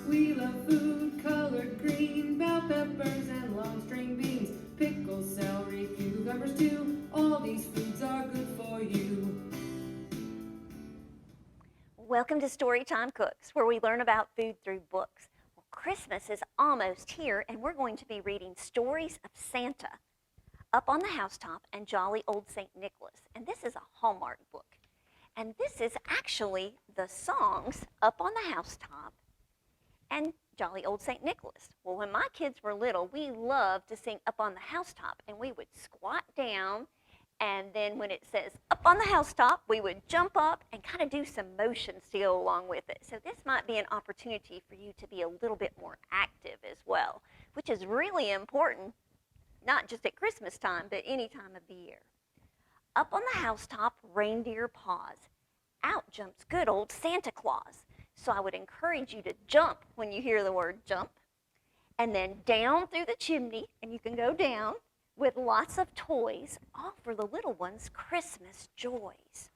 We love food colored green, bell peppers and long string beans, pickles, celery, cucumbers too. All these foods are good for you. Welcome to Storytime Cooks, where we learn about food through books. Well, Christmas is almost here, and we're going to be reading Stories of Santa, Up on the Housetop, and Jolly Old St. Nicholas. And this is a Hallmark book. And this is actually the songs Up on the Housetop and Jolly Old St. Nicholas. Well, when my kids were little, we loved to sing Up on the Housetop, and we would squat down, and then when it says Up on the Housetop, we would jump up and kind of do some motions to go along with it. So this might be an opportunity for you to be a little bit more active as well, which is really important, not just at Christmas time, but any time of the year. Up on the housetop, reindeer paws. Out jumps good old Santa Claus. So I would encourage you to jump when you hear the word jump. And then down through the chimney, and you can go down with lots of toys, all for the little ones' Christmas joys.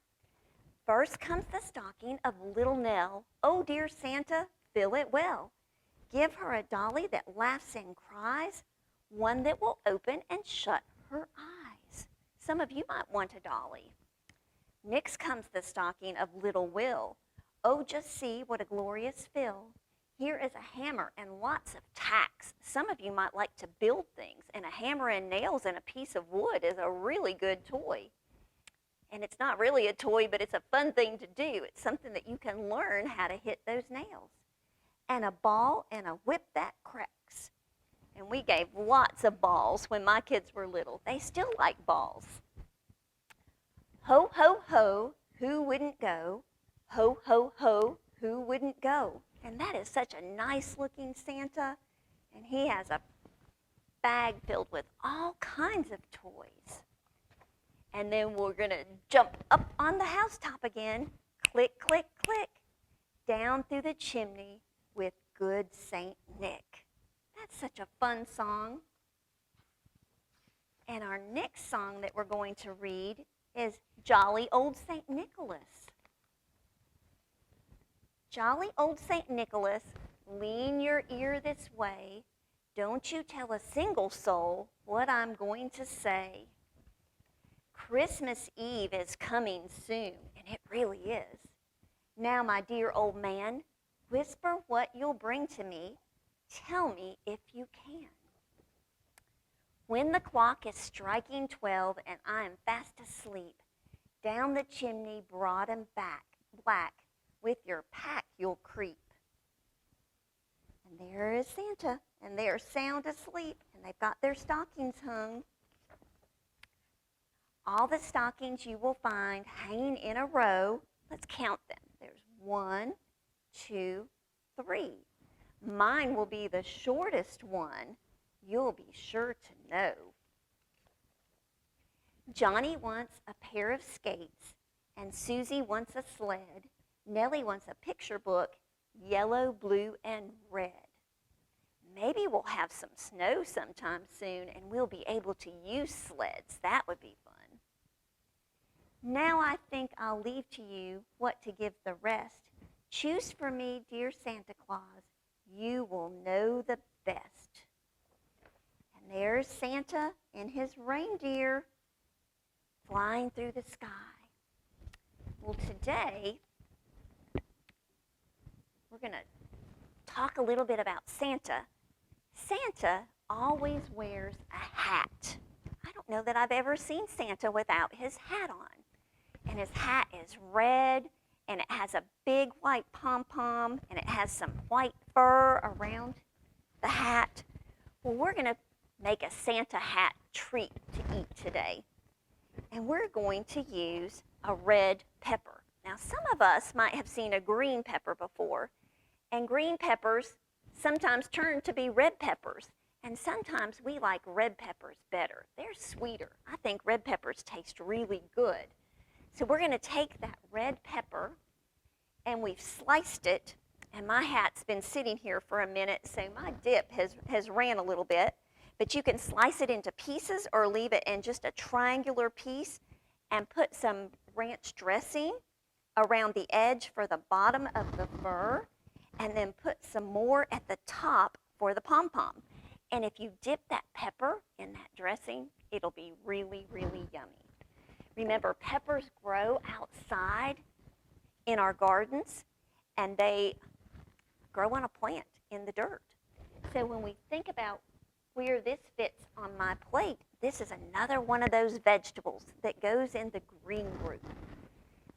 First comes the stocking of little Nell. Oh, dear Santa, fill it well. Give her a dolly that laughs and cries, one that will open and shut her eyes. Some of you might want a dolly. Next comes the stocking of little Will. Oh, just see what a glorious fill. Here is a hammer and lots of tacks. Some of you might like to build things, and a hammer and nails and a piece of wood is a really good toy. And it's not really a toy, but it's a fun thing to do. It's something that you can learn how to hit those nails. And a ball and a whip that cracks. And we gave lots of balls when my kids were little. They still like balls. Ho, ho, ho, who wouldn't go? Ho, ho, ho, who wouldn't go? And that is such a nice looking Santa. And he has a bag filled with all kinds of toys. And then we're going to jump up on the housetop again. Click, click, click. Down through the chimney with good Saint Nick. That's such a fun song. And our next song that we're going to read is Jolly Old St. Nicholas. Jolly old St. Nicholas, lean your ear this way. Don't you tell a single soul what I'm going to say. Christmas Eve is coming soon, and it really is. Now, my dear old man, whisper what you'll bring to me. Tell me if you can. When the clock is striking 12 and I am fast asleep, down the chimney broad and black, with your pack you'll creep. And there is Santa, and they are sound asleep, and they've got their stockings hung. All the stockings you will find hanging in a row. Let's count them. There's 1, 2, 3. Mine will be the shortest one. You'll be sure to know. Johnny wants a pair of skates, and Susie wants a sled. Nellie wants a picture book, yellow, blue, and red. Maybe we'll have some snow sometime soon, and we'll be able to use sleds. That would be fun. Now I think I'll leave to you what to give the rest. Choose for me, dear Santa Claus. You will know the best. And there's Santa and his reindeer flying through the sky. Well, today we're going to talk a little bit about Santa. Santa always wears a hat. I don't know that I've ever seen Santa without his hat on. And his hat is red, and it has a big white pom-pom, and it has some white fur around the hat. Well, we're going to make a Santa hat treat to eat today. And we're going to use a red pepper. Now, some of us might have seen a green pepper before, and green peppers sometimes turn to be red peppers, and sometimes we like red peppers better. They're sweeter. I think red peppers taste really good. So we're going to take that red pepper, and we've sliced it, and my hat's been sitting here for a minute, so my dip has ran a little bit. But you can slice it into pieces or leave it in just a triangular piece and put some ranch dressing around the edge for the bottom of the fur. and then put some more at the top for the pom-pom. And if you dip that pepper in that dressing, it'll be really, really yummy. Remember, peppers grow outside in our gardens, and they grow on a plant in the dirt. So when we think about where this fits on my plate, this is another one of those vegetables that goes in the green group.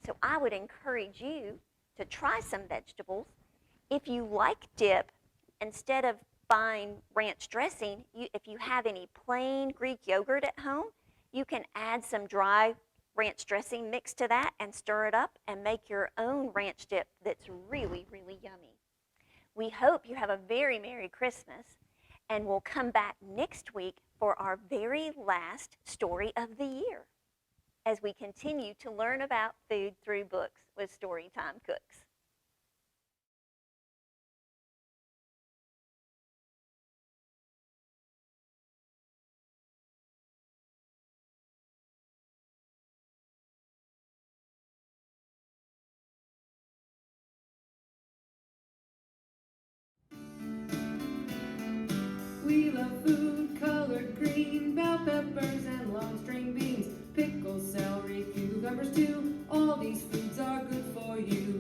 So I would encourage you to try some vegetables. If you like dip, instead of buying ranch dressing, if you have any plain Greek yogurt at home, you can add some dry ranch dressing mixed to that and stir it up and make your own ranch dip that's really, really yummy. We hope you have a very Merry Christmas, and we'll come back next week for our very last story of the year as we continue to learn about food through books with Storytime Cooks. We love food colored green, bell peppers and long string beans, pickles, celery, cucumbers too. All these foods are good for you.